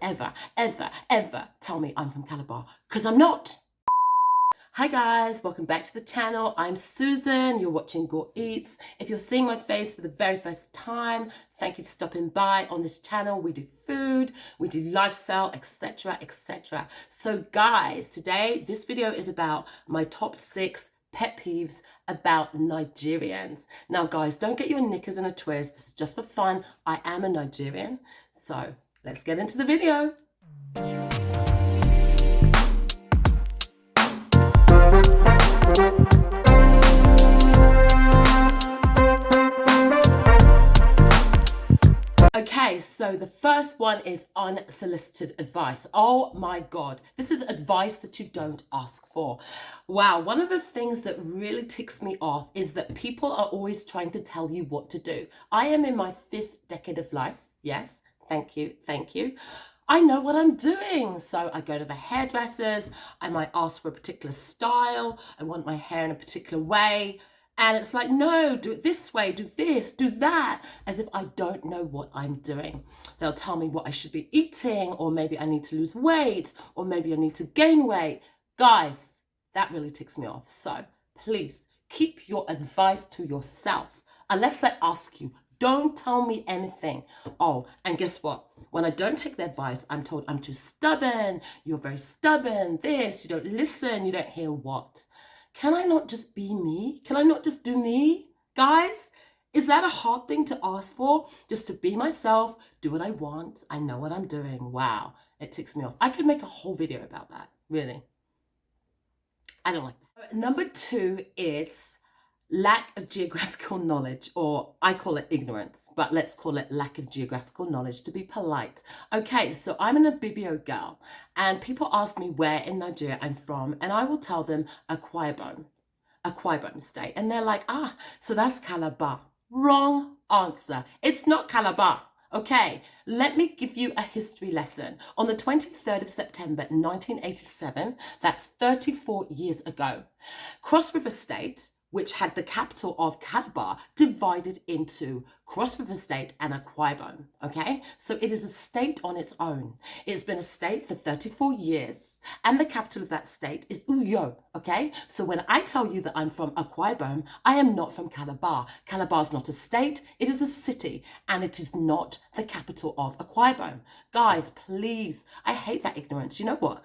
ever tell me I'm from Calabar, because I'm not. Hi guys, welcome back to the channel. I'm Susan, you're watching Gore Eats. If you're seeing my face for the very first time, thank you for stopping by. On this channel, we do food, we do lifestyle, etc, etc. So guys, today, this video is about my top 6 pet peeves about Nigerians. Now guys, don't get your knickers in a twist. This is just for fun. I am a Nigerian. So let's get into the video. Okay, so the first one is unsolicited advice. Oh my God, this is advice that you don't ask for. Wow, one of the things that really ticks me off is that people are always trying to tell you what to do. I am in my 5th decade of life. Yes, thank you, thank you. I know what I'm doing. So I go to the hairdressers, I might ask for a particular style, I want my hair in a particular way. And it's like, no, do it this way, do this, do that, as if I don't know what I'm doing. They'll tell me what I should be eating, or maybe I need to lose weight, or maybe I need to gain weight. Guys, that really ticks me off. So please keep your advice to yourself. Unless they ask you, don't tell me anything. Oh, and guess what? When I don't take their advice, I'm told I'm too stubborn, you're very stubborn, this, you don't listen, you don't hear what. Can I not just be me? Can I not just do me? Guys, is that a hard thing to ask for? Just to be myself, do what I want. I know what I'm doing. Wow, it ticks me off. I could make a whole video about that, really. I don't like that. Number 2 is lack of geographical knowledge, or I call it ignorance, but let's call it lack of geographical knowledge to be polite. Okay, so I'm an behaviour girl, and people ask me where in Nigeria I'm from, and I will tell them Akwa Ibom state, and they're like, so that's Calabar. Wrong answer. It's not Calabar. Okay, let me give you a history lesson. On the 23rd of September 1987, that's 34 years ago, Cross River State, which had the capital of Calabar, divided into Cross River State and Akwa Ibom, okay? So it is a state on its own. It's been a state for 34 years, and the capital of that state is Uyo, okay? So when I tell you that I'm from Akwa Ibom, I am not from Calabar. Calabar is not a state, it is a city, and it is not the capital of Akwa Ibom. Guys, please, I hate that ignorance. You know what?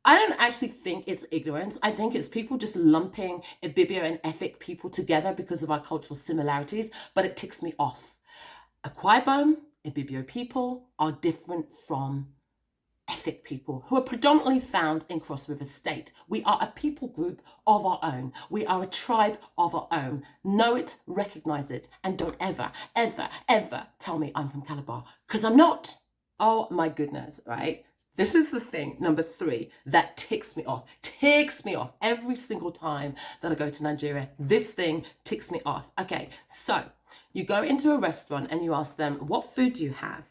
I don't actually think it's ignorance. I think it's people just lumping Ibibio and Efik people together because of our cultural similarities, but it ticks me off. Akwa Ibom, Ibibio people are different from Efik people, who are predominantly found in Cross River State. We are a people group of our own. We are a tribe of our own. Know it, recognize it, and don't ever tell me I'm from Calabar, because I'm not. Oh my goodness, right? This is the thing, number 3, that ticks me off every single time that I go to Nigeria. This thing ticks me off. Okay, so you go into a restaurant and you ask them, what food do you have?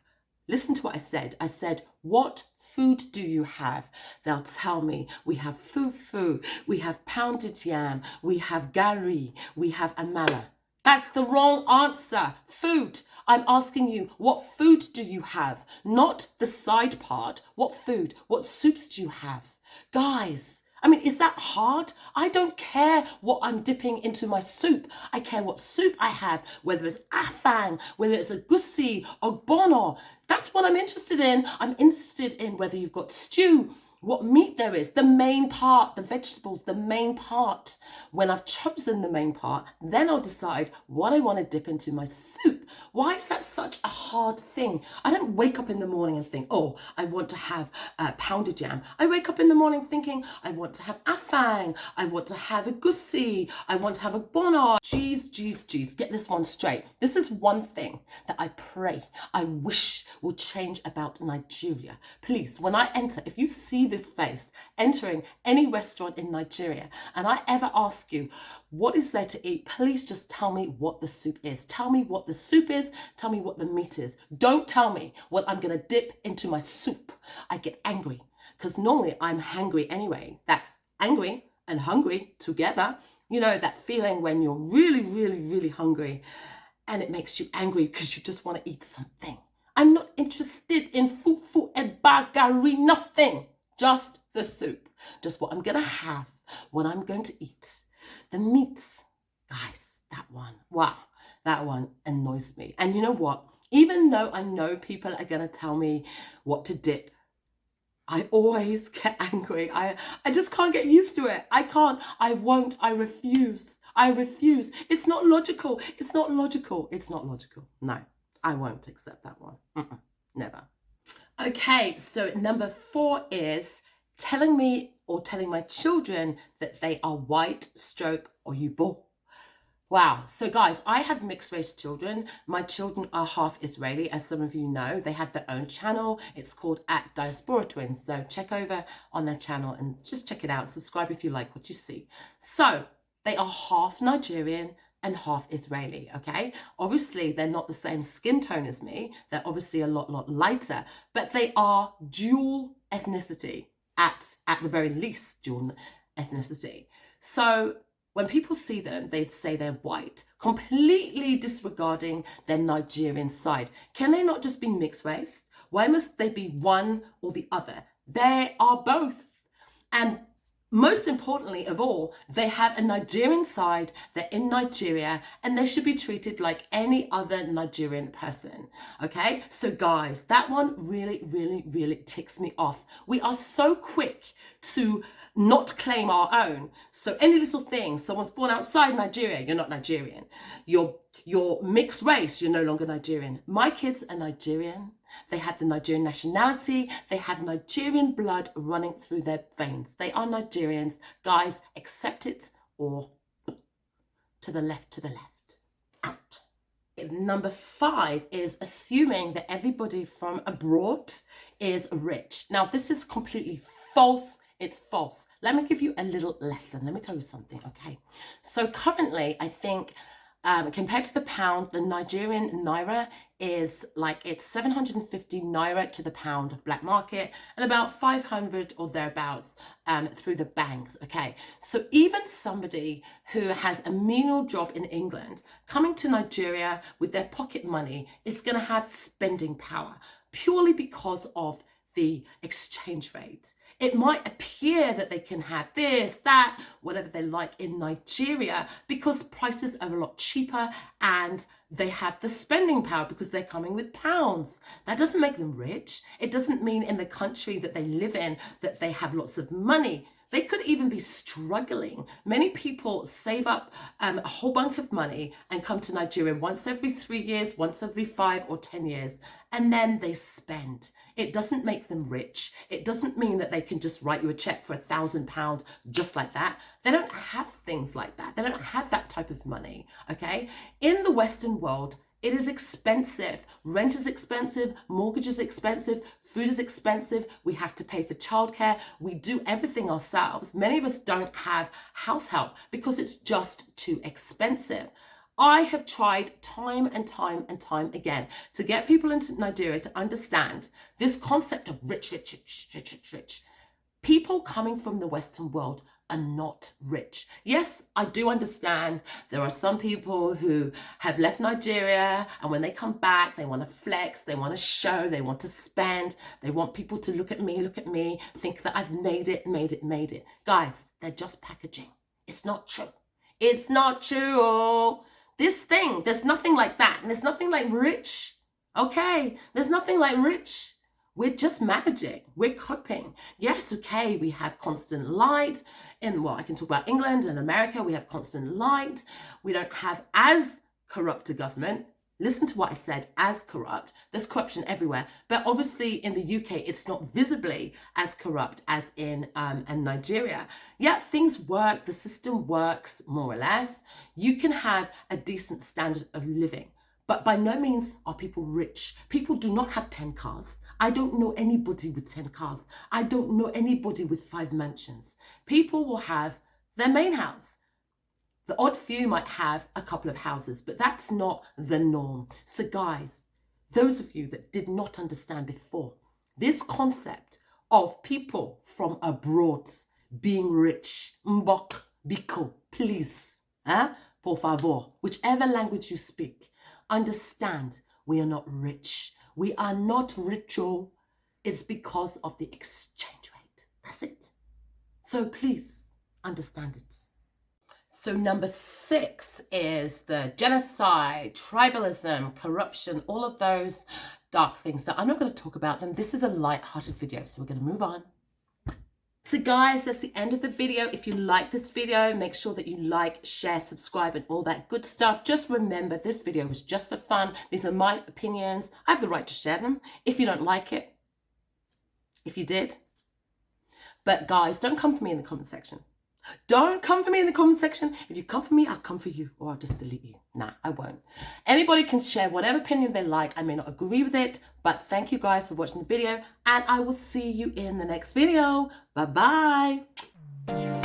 Listen to what I said. I said, what food do you have? They'll tell me, we have fufu, we have pounded yam, we have gari, we have amala. That's the wrong answer. Food. I'm asking you, what food do you have? Not the side part. What food? What soups do you have? Guys, I mean, is that hard? I don't care what I'm dipping into my soup. I care what soup I have, whether it's afang, whether it's a gusi or bono. That's what I'm interested in. I'm interested in whether you've got stew, what meat there is, the main part, the vegetables, the main part. When I've chosen the main part, then I'll decide what I want to dip into my soup. Why is that such a hard thing? I don't wake up in the morning and think, oh, I want to have pounded yam. I wake up in the morning thinking, I want to have afang, I want to have a gusi, I want to have a bono. Jeez, get this one straight. This is one thing that I pray, I wish will change about Nigeria. Please, when I enter, if you see this face entering any restaurant in Nigeria and I ever ask you, what is there to eat? Please just tell me what the soup is. Tell me what the soup is. Tell me what the meat is. Don't tell me what I'm going to dip into my soup. I get angry because normally I'm hangry anyway. That's angry and hungry together. You know, that feeling when you're really hungry and it makes you angry because you just want to eat something. I'm not interested in fufu and bagari, nothing. Just the soup. Just what I'm going to have, what I'm going to eat. The meats, guys, that one, wow, that one annoys me. And you know what? Even though I know people are going to tell me what to dip, I always get angry. I just can't get used to it. I can't, I won't, I refuse. I refuse. It's not logical. It's not logical. It's not logical. No, I won't accept that one. Never. Okay, so number 4 is telling me or telling my children that they are white, stroke, or Yubo. Wow. So guys, I have mixed race children. My children are half Israeli, as some of you know. They have their own channel. It's called @DiasporaTwinz. So check over on their channel and just check it out. Subscribe if you like what you see. So they are half Nigerian and half Israeli, okay? Obviously, they're not the same skin tone as me. They're obviously a lot lighter, but they are dual ethnicity, at the very least dual ethnicity. So when people see them, they'd say they're white, completely disregarding their Nigerian side. Can they not just be mixed race? Why must they be one or the other? They are both. And most importantly of all, they have a Nigerian side, they're in Nigeria, and they should be treated like any other Nigerian person, okay? So guys, that one really ticks me off. We are so quick to not claim our own. So any little thing, someone's born outside Nigeria, you're not Nigerian. You're mixed race, you're no longer Nigerian. My kids are Nigerian. They have the Nigerian nationality. They have Nigerian blood running through their veins. They are Nigerians. Guys, accept it or to the left, out. Number 5 is assuming that everybody from abroad is rich. Now, this is completely false. It's false. Let me give you a little lesson. Let me tell you something, okay? So currently, I think compared to the pound, the Nigerian naira is like, it's 750 naira to the pound black market and about 500 or thereabouts through the banks, okay? So even somebody who has a menial job in England coming to Nigeria with their pocket money is going to have spending power purely because of the exchange rate. It might appear that they can have this, that, whatever they like in Nigeria because prices are a lot cheaper and they have the spending power because they're coming with pounds. That doesn't make them rich. It doesn't mean in the country that they live in that they have lots of money. They could even be struggling. Many people save up a whole bunch of money and come to Nigeria once every 3 years, once every 5 or 10 years, and then they spend. It doesn't make them rich. It doesn't mean that they can just write you a check for £1,000 just like that. They don't have things like that. They don't have that type of money, okay? In the Western world, it is expensive. Rent is expensive. Mortgage is expensive. Food is expensive. We have to pay for childcare. We do everything ourselves. Many of us don't have house help because it's just too expensive. I have tried time and time again to get people into Nigeria to understand this concept of rich. People coming from the Western world are not rich. Yes, I do understand there are some people who have left Nigeria and when they come back, they want to flex, they want to show, they want to spend, they want people to look at me, think that I've made it. Guys, they're just packaging. It's not true. It's not true. This thing, there's nothing like that. And there's nothing like rich. Okay, there's nothing like rich. We're just managing. We're coping. Yes, okay, we have constant light. I can talk about England and America. We have constant light. We don't have as corrupt a government. Listen to what I said, as corrupt. There's corruption everywhere. But obviously in the UK, it's not visibly as corrupt as in Nigeria. Yeah, things work. The system works more or less. You can have a decent standard of living. But by no means are people rich. People do not have 10 cars. I don't know anybody with 10 cars. I don't know anybody with 5 mansions. People will have their main house. The odd few might have a couple of houses, but that's not the norm. So guys, those of you that did not understand before, this concept of people from abroad being rich, mbok, biko, please, por favor, whichever language you speak, understand we are not rich. We are not ritual. It's because of the exchange rate. That's it. So please understand it. So number 6 is the genocide, tribalism, corruption, all of those dark things that I'm not going to talk about them. This is a light-hearted video, so we're going to move on. So guys, that's the end of the video. If you like this video, make sure that you like, share, subscribe, and all that good stuff. Just remember, this video was just for fun. These are my opinions. I have the right to share them. If you don't like it, if you did. But guys, don't come for me in the comment section. Don't come for me in the comment section. If you come for me, I'll come for you, or I'll just delete you. Nah, I won't. Anybody can share whatever opinion they like. I may not agree with it, but thank you guys for watching the video, and I will see you in the next video. Bye-bye.